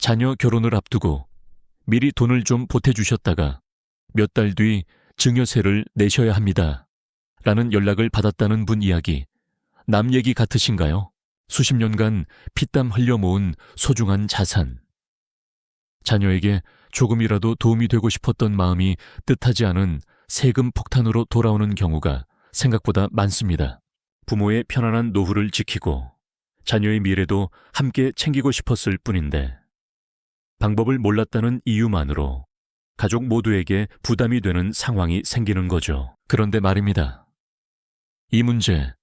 자녀 결혼을 앞두고 미리 돈을 좀 보태주셨다가 몇 달 뒤 증여세를 내셔야 합니다. 라는 연락을 받았다는 분 이야기, 남 얘기 같으신가요? 수십 년간 피땀 흘려 모은 소중한 자산. 자녀에게 조금이라도 도움이 되고 싶었던 마음이 뜻하지 않은 세금 폭탄으로 돌아오는 경우가 생각보다 많습니다. 부모의 편안한 노후를 지키고 자녀의 미래도 함께 챙기고 싶었을 뿐인데 방법을 몰랐다는 이유만으로 가족 모두에게 부담이 되는 상황이 생기는 거죠. 그런데 말입니다. 이 문제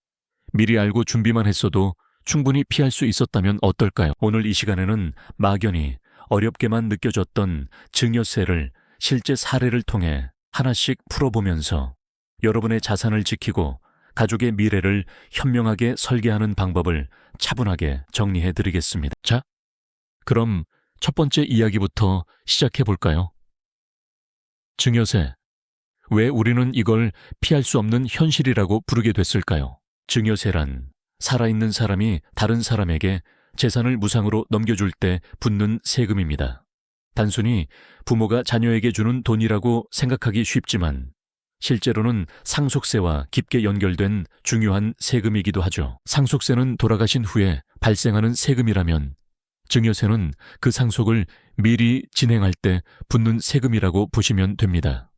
미리 알고 준비만 했어도 충분히 피할 수 있었다면 어떨까요? 오늘 이 시간에는 막연히 어렵게만 느껴졌던 증여세를 실제 사례를 통해 하나씩 풀어보면서 여러분의 자산을 지키고 가족의 미래를 현명하게 설계하는 방법을 차분하게 정리해드리겠습니다. 자, 그럼 첫 번째 이야기부터 시작해볼까요? 증여세. 왜 우리는 이걸 피할 수 없는 현실이라고 부르게 됐을까요? 증여세란 살아있는 사람이 다른 사람에게 재산을 무상으로 넘겨줄 때 붙는 세금입니다. 단순히 부모가 자녀에게 주는 돈이라고 생각하기 쉽지만 실제로는 상속세와 깊게 연결된 중요한 세금이기도 하죠. 상속세는 돌아가신 후에 발생하는 세금이라면 증여세는 그 상속을 미리 진행할 때 붙는 세금이라고 보시면 됩니다.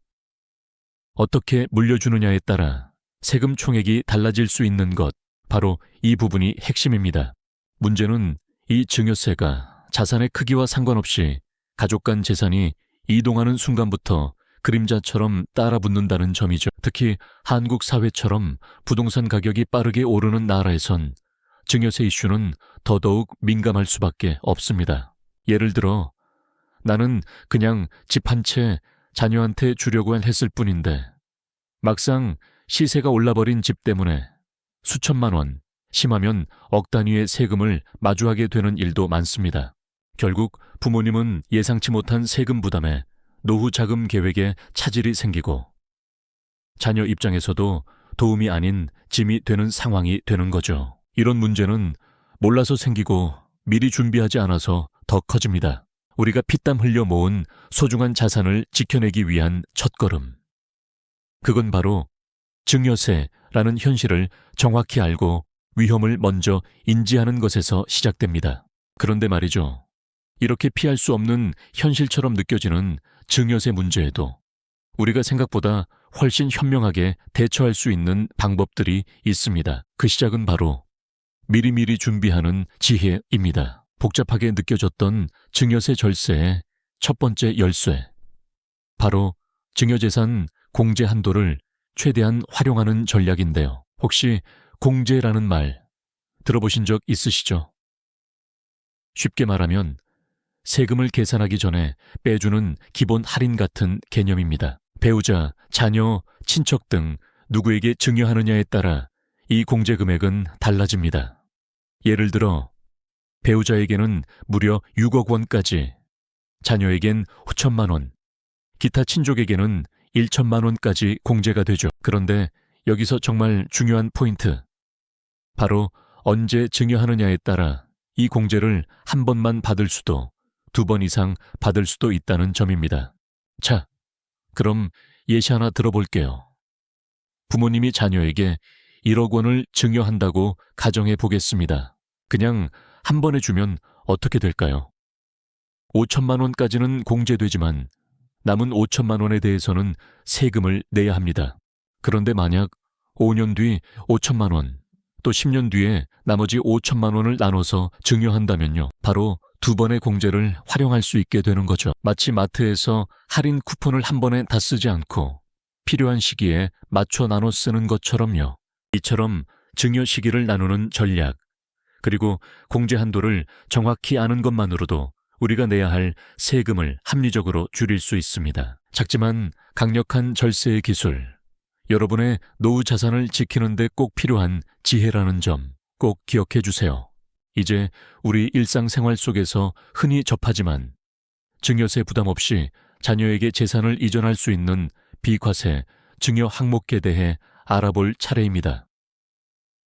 어떻게 물려주느냐에 따라 세금 총액이 달라질 수 있는 것, 바로 이 부분이 핵심입니다. 문제는 이 증여세가 자산의 크기와 상관없이 가족 간 재산이 이동하는 순간부터 그림자처럼 따라붙는다는 점이죠. 특히 한국 사회처럼 부동산 가격이 빠르게 오르는 나라에선 증여세 이슈는 더더욱 민감할 수밖에 없습니다. 예를 들어 나는 그냥 집 한 채 자녀한테 주려고 했을 뿐인데 막상 시세가 올라버린 집 때문에 수천만 원, 심하면 억 단위의 세금을 마주하게 되는 일도 많습니다. 결국 부모님은 예상치 못한 세금 부담에 노후 자금 계획에 차질이 생기고 자녀 입장에서도 도움이 아닌 짐이 되는 상황이 되는 거죠. 이런 문제는 몰라서 생기고 미리 준비하지 않아서 더 커집니다. 우리가 피땀 흘려 모은 소중한 자산을 지켜내기 위한 첫걸음. 그건 바로 증여세라는 현실을 정확히 알고 위험을 먼저 인지하는 것에서 시작됩니다. 그런데 말이죠. 이렇게 피할 수 없는 현실처럼 느껴지는 증여세 문제에도 우리가 생각보다 훨씬 현명하게 대처할 수 있는 방법들이 있습니다. 그 시작은 바로 미리미리 준비하는 지혜입니다. 복잡하게 느껴졌던 증여세 절세의 첫 번째 열쇠. 바로 증여재산 공제 한도를 최대한 활용하는 전략인데요. 혹시 공제라는 말 들어보신 적 있으시죠? 쉽게 말하면 세금을 계산하기 전에 빼주는 기본 할인 같은 개념입니다. 배우자, 자녀, 친척 등 누구에게 증여하느냐에 따라 이 공제 금액은 달라집니다. 예를 들어 배우자에게는 무려 6억 원까지, 자녀에겐 5천만 원, 기타 친족에게는 1천만 원까지 공제가 되죠. 그런데 여기서 정말 중요한 포인트. 바로 언제 증여하느냐에 따라 이 공제를 한 번만 받을 수도 두 번 이상 받을 수도 있다는 점입니다. 자, 그럼 예시 하나 들어볼게요. 부모님이 자녀에게 1억 원을 증여한다고 가정해 보겠습니다. 그냥 한 번에 주면 어떻게 될까요? 5천만 원까지는 공제되지만 남은 5천만 원에 대해서는 세금을 내야 합니다. 그런데 만약 5년 뒤 5천만 원, 또 10년 뒤에 나머지 5천만 원을 나눠서 증여한다면요. 바로 두 번의 공제를 활용할 수 있게 되는 거죠. 마치 마트에서 할인 쿠폰을 한 번에 다 쓰지 않고 필요한 시기에 맞춰 나눠 쓰는 것처럼요. 이처럼 증여 시기를 나누는 전략, 그리고 공제 한도를 정확히 아는 것만으로도 우리가 내야 할 세금을 합리적으로 줄일 수 있습니다. 작지만 강력한 절세의 기술, 여러분의 노후 자산을 지키는 데 꼭 필요한 지혜라는 점 꼭 기억해 주세요. 이제 우리 일상생활 속에서 흔히 접하지만 증여세 부담 없이 자녀에게 재산을 이전할 수 있는 비과세, 증여 항목에 대해 알아볼 차례입니다.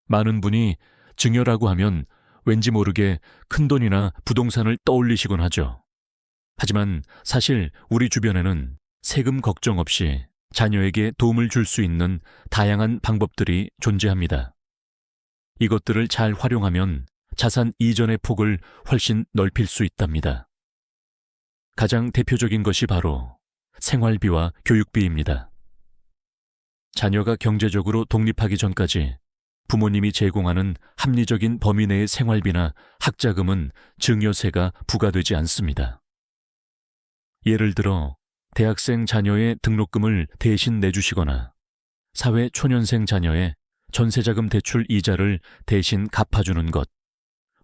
많은 분이 증여라고 하면 왠지 모르게 큰돈이나 부동산을 떠올리시곤 하죠. 하지만 사실 우리 주변에는 세금 걱정 없이 자녀에게 도움을 줄 수 있는 다양한 방법들이 존재합니다. 이것들을 잘 활용하면 자산 이전의 폭을 훨씬 넓힐 수 있답니다. 가장 대표적인 것이 바로 생활비와 교육비입니다. 자녀가 경제적으로 독립하기 전까지 부모님이 제공하는 합리적인 범위 내의 생활비나 학자금은 증여세가 부과되지 않습니다. 예를 들어 대학생 자녀의 등록금을 대신 내주시거나 사회초년생 자녀의 전세자금 대출 이자를 대신 갚아주는 것,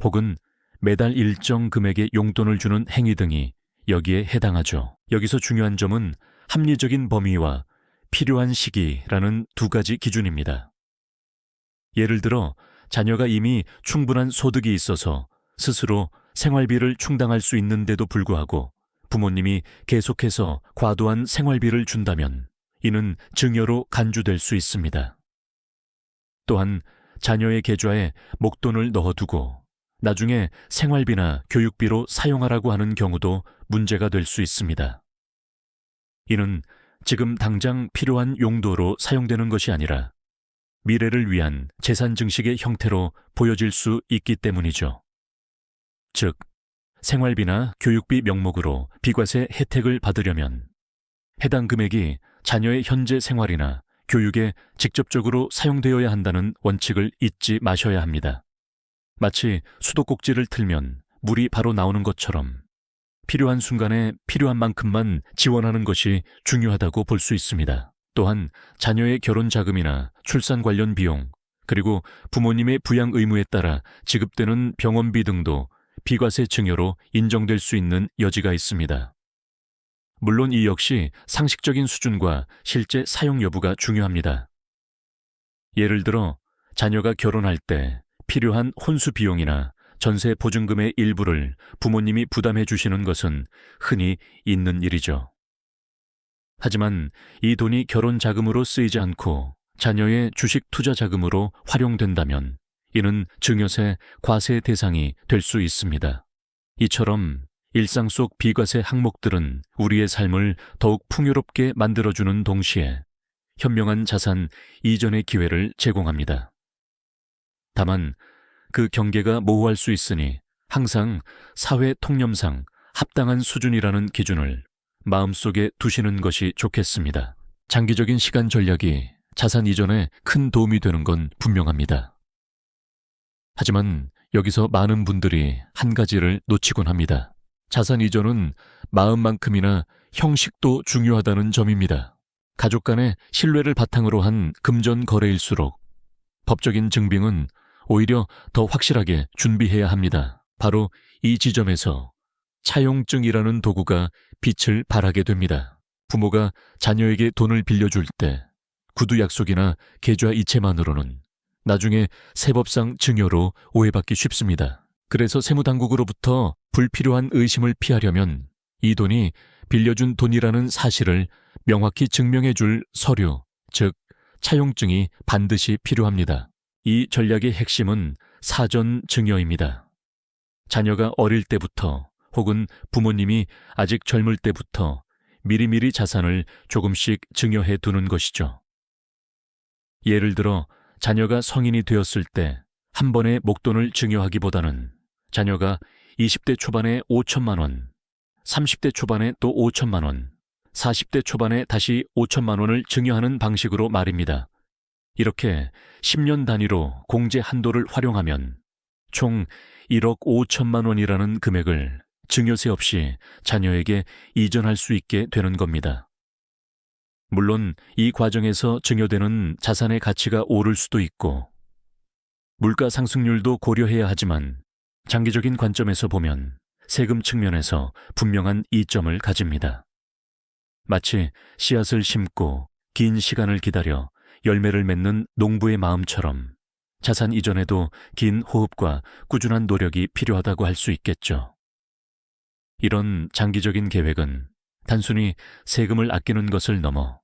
혹은 매달 일정 금액의 용돈을 주는 행위 등이 여기에 해당하죠. 여기서 중요한 점은 합리적인 범위와 필요한 시기라는 두 가지 기준입니다. 예를 들어 자녀가 이미 충분한 소득이 있어서 스스로 생활비를 충당할 수 있는데도 불구하고 부모님이 계속해서 과도한 생활비를 준다면 이는 증여로 간주될 수 있습니다. 또한 자녀의 계좌에 목돈을 넣어두고 나중에 생활비나 교육비로 사용하라고 하는 경우도 문제가 될 수 있습니다. 이는 지금 당장 필요한 용도로 사용되는 것이 아니라 미래를 위한 재산 증식의 형태로 보여질 수 있기 때문이죠. 즉, 생활비나 교육비 명목으로 비과세 혜택을 받으려면 해당 금액이 자녀의 현재 생활이나 교육에 직접적으로 사용되어야 한다는 원칙을 잊지 마셔야 합니다. 마치 수도꼭지를 틀면 물이 바로 나오는 것처럼 필요한 순간에 필요한 만큼만 지원하는 것이 중요하다고 볼 수 있습니다. 또한 자녀의 결혼 자금이나 출산 관련 비용, 그리고 부모님의 부양 의무에 따라 지급되는 병원비 등도 비과세 증여로 인정될 수 있는 여지가 있습니다. 물론 이 역시 상식적인 수준과 실제 사용 여부가 중요합니다. 예를 들어 자녀가 결혼할 때 필요한 혼수 비용이나 전세 보증금의 일부를 부모님이 부담해 주시는 것은 흔히 있는 일이죠. 하지만 이 돈이 결혼 자금으로 쓰이지 않고 자녀의 주식 투자 자금으로 활용된다면 이는 증여세 과세 대상이 될 수 있습니다. 이처럼 일상 속 비과세 항목들은 우리의 삶을 더욱 풍요롭게 만들어주는 동시에 현명한 자산 이전의 기회를 제공합니다. 다만 그 경계가 모호할 수 있으니 항상 사회 통념상 합당한 수준이라는 기준을 마음속에 두시는 것이 좋겠습니다. 장기적인 시간 전략이 자산 이전에 큰 도움이 되는 건 분명합니다. 하지만 여기서 많은 분들이 한 가지를 놓치곤 합니다. 자산 이전은 마음만큼이나 형식도 중요하다는 점입니다. 가족 간의 신뢰를 바탕으로 한 금전 거래일수록 법적인 증빙은 오히려 더 확실하게 준비해야 합니다. 바로 이 지점에서 차용증이라는 도구가 빛을 발하게 됩니다. 부모가 자녀에게 돈을 빌려줄 때 구두 약속이나 계좌 이체만으로는 나중에 세법상 증여로 오해받기 쉽습니다. 그래서 세무당국으로부터 불필요한 의심을 피하려면 이 돈이 빌려준 돈이라는 사실을 명확히 증명해 줄 서류, 즉 차용증이 반드시 필요합니다. 이 전략의 핵심은 사전 증여입니다. 자녀가 어릴 때부터 혹은 부모님이 아직 젊을 때부터 미리미리 자산을 조금씩 증여해 두는 것이죠. 예를 들어 자녀가 성인이 되었을 때 한 번에 목돈을 증여하기보다는 자녀가 20대 초반에 5천만 원, 30대 초반에 또 5천만 원, 40대 초반에 다시 5천만 원을 증여하는 방식으로 말입니다. 이렇게 10년 단위로 공제 한도를 활용하면 총 1억 5천만 원이라는 금액을 증여세 없이 자녀에게 이전할 수 있게 되는 겁니다. 물론 이 과정에서 증여되는 자산의 가치가 오를 수도 있고 물가 상승률도 고려해야 하지만 장기적인 관점에서 보면 세금 측면에서 분명한 이점을 가집니다. 마치 씨앗을 심고 긴 시간을 기다려 열매를 맺는 농부의 마음처럼 자산 이전에도 긴 호흡과 꾸준한 노력이 필요하다고 할 수 있겠죠. 이런 장기적인 계획은 단순히 세금을 아끼는 것을 넘어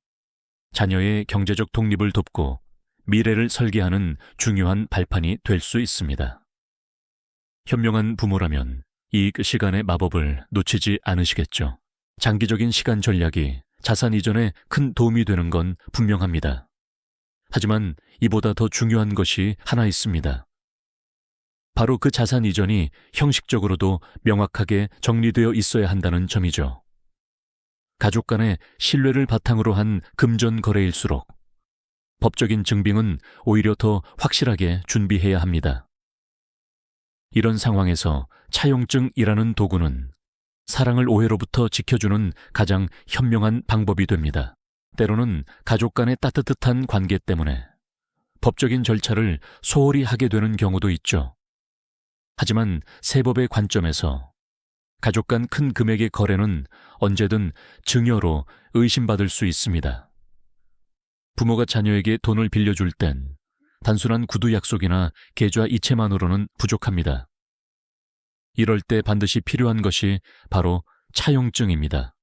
자녀의 경제적 독립을 돕고 미래를 설계하는 중요한 발판이 될 수 있습니다. 현명한 부모라면 이익 시간의 마법을 놓치지 않으시겠죠. 장기적인 시간 전략이 자산 이전에 큰 도움이 되는 건 분명합니다. 하지만 이보다 더 중요한 것이 하나 있습니다. 바로 그 자산 이전이 형식적으로도 명확하게 정리되어 있어야 한다는 점이죠. 가족 간의 신뢰를 바탕으로 한 금전 거래일수록 법적인 증빙은 오히려 더 확실하게 준비해야 합니다. 이런 상황에서 차용증이라는 도구는 사랑을 오해로부터 지켜주는 가장 현명한 방법이 됩니다. 때로는 가족 간의 따뜻한 관계 때문에 법적인 절차를 소홀히 하게 되는 경우도 있죠. 하지만 세법의 관점에서 가족 간 큰 금액의 거래는 언제든 증여로 의심받을 수 있습니다. 부모가 자녀에게 돈을 빌려줄 땐 단순한 구두 약속이나 계좌 이체만으로는 부족합니다. 이럴 때 반드시 필요한 것이 바로 차용증입니다.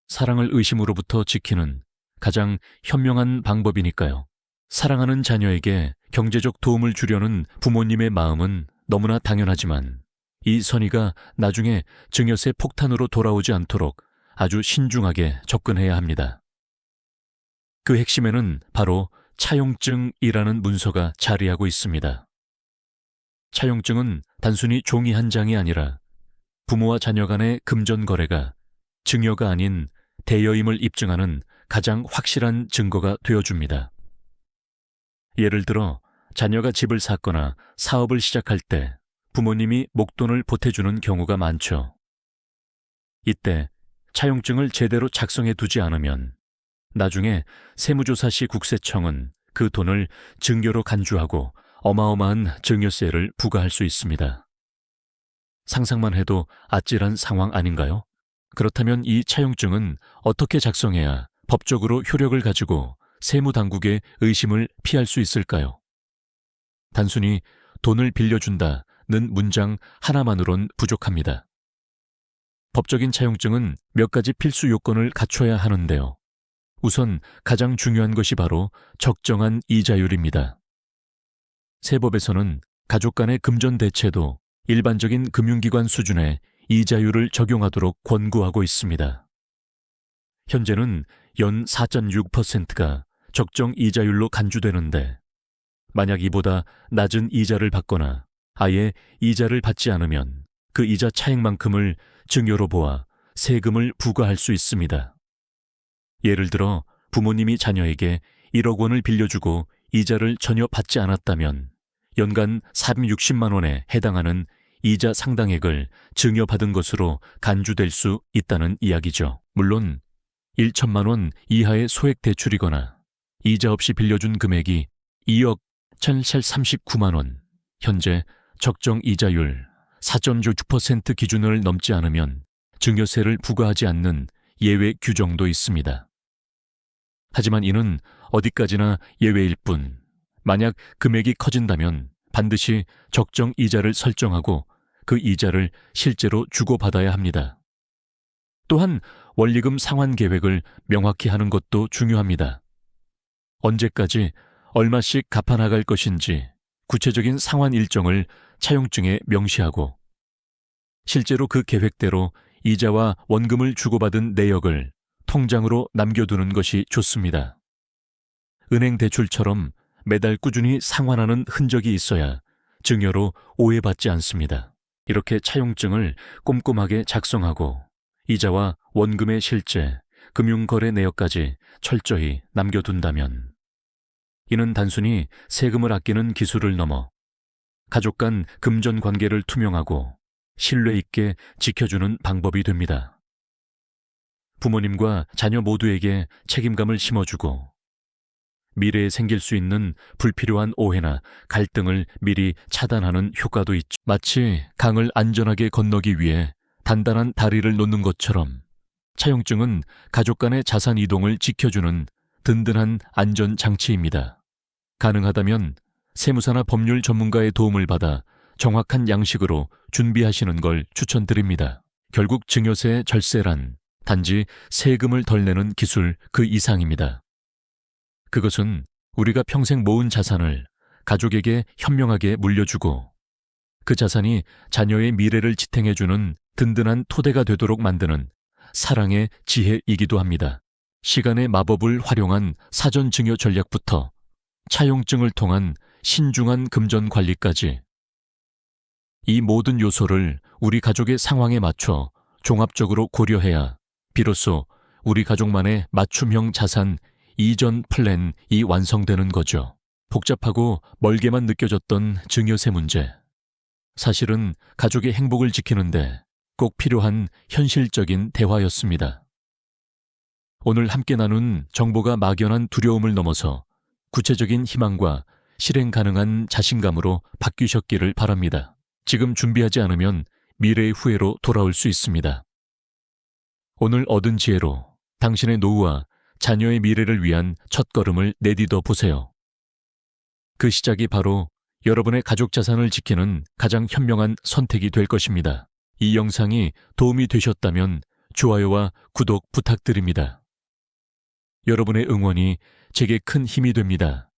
사랑을 의심으로부터 지키는 가장 현명한 방법이니까요. 사랑하는 자녀에게 경제적 도움을 주려는 부모님의 마음은 너무나 당연하지만 이 선의가 나중에 증여세 폭탄으로 돌아오지 않도록 아주 신중하게 접근해야 합니다. 그 핵심에는 바로 차용증이라는 문서가 자리하고 있습니다. 차용증은 단순히 종이 한 장이 아니라 부모와 자녀 간의 금전 거래가 증여가 아닌 대여임을 입증하는 가장 확실한 증거가 되어줍니다. 예를 들어 자녀가 집을 샀거나 사업을 시작할 때 부모님이 목돈을 보태주는 경우가 많죠. 이때 차용증을 제대로 작성해 두지 않으면 나중에 세무조사 시 국세청은 그 돈을 증여로 간주하고 어마어마한 증여세를 부과할 수 있습니다. 상상만 해도 아찔한 상황 아닌가요? 그렇다면 이 차용증은 어떻게 작성해야 법적으로 효력을 가지고 세무당국의 의심을 피할 수 있을까요? 단순히 돈을 빌려준다는 문장 하나만으론 부족합니다. 법적인 차용증은 몇 가지 필수 요건을 갖춰야 하는데요. 우선 가장 중요한 것이 바로 적정한 이자율입니다. 세법에서는 가족 간의 금전 대체도 일반적인 금융기관 수준의 이자율을 적용하도록 권고하고 있습니다. 현재는 연 4.6%가 적정 이자율로 간주되는데 만약 이보다 낮은 이자를 받거나 아예 이자를 받지 않으면 그 이자 차액만큼을 증여로 보아 세금을 부과할 수 있습니다. 예를 들어 부모님이 자녀에게 1억 원을 빌려주고 이자를 전혀 받지 않았다면 연간 460만 원에 해당하는 이자 상당액을 증여받은 것으로 간주될 수 있다는 이야기죠. 물론 1천만 원 이하의 소액 대출이거나 이자 없이 빌려준 금액이 2억 1,039만 원, 현재 적정 이자율 4.6% 기준을 넘지 않으면 증여세를 부과하지 않는 예외 규정도 있습니다. 하지만 이는 어디까지나 예외일 뿐, 만약 금액이 커진다면 반드시 적정 이자를 설정하고 그 이자를 실제로 주고받아야 합니다. 또한 원리금 상환 계획을 명확히 하는 것도 중요합니다. 언제까지 얼마씩 갚아나갈 것인지 구체적인 상환 일정을 차용증에 명시하고 실제로 그 계획대로 이자와 원금을 주고받은 내역을 통장으로 남겨두는 것이 좋습니다. 은행 대출처럼 매달 꾸준히 상환하는 흔적이 있어야 증여로 오해받지 않습니다. 이렇게 차용증을 꼼꼼하게 작성하고 이자와 원금의 실제, 금융거래 내역까지 철저히 남겨둔다면 이는 단순히 세금을 아끼는 기술을 넘어 가족 간 금전 관계를 투명하고 신뢰 있게 지켜주는 방법이 됩니다. 부모님과 자녀 모두에게 책임감을 심어주고 미래에 생길 수 있는 불필요한 오해나 갈등을 미리 차단하는 효과도 있죠. 마치 강을 안전하게 건너기 위해 단단한 다리를 놓는 것처럼 차용증은 가족 간의 자산 이동을 지켜주는 든든한 안전장치입니다. 가능하다면 세무사나 법률 전문가의 도움을 받아 정확한 양식으로 준비하시는 걸 추천드립니다. 결국 증여세의 절세란 단지 세금을 덜 내는 기술 그 이상입니다. 그것은 우리가 평생 모은 자산을 가족에게 현명하게 물려주고 그 자산이 자녀의 미래를 지탱해주는 든든한 토대가 되도록 만드는 사랑의 지혜이기도 합니다. 시간의 마법을 활용한 사전 증여 전략부터 차용증을 통한 신중한 금전 관리까지 이 모든 요소를 우리 가족의 상황에 맞춰 종합적으로 고려해야 비로소 우리 가족만의 맞춤형 자산 이전 플랜이 완성되는 거죠. 복잡하고 멀게만 느껴졌던 증여세 문제. 사실은 가족의 행복을 지키는데 꼭 필요한 현실적인 대화였습니다. 오늘 함께 나눈 정보가 막연한 두려움을 넘어서 구체적인 희망과 실행 가능한 자신감으로 바뀌셨기를 바랍니다. 지금 준비하지 않으면 미래의 후회로 돌아올 수 있습니다. 오늘 얻은 지혜로 당신의 노후와 자녀의 미래를 위한 첫걸음을 내디뎌 보세요. 그 시작이 바로 여러분의 가족 자산을 지키는 가장 현명한 선택이 될 것입니다. 이 영상이 도움이 되셨다면 좋아요와 구독 부탁드립니다. 여러분의 응원이 제게 큰 힘이 됩니다.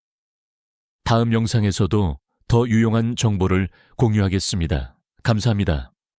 다음 영상에서도 더 유용한 정보를 공유하겠습니다. 감사합니다.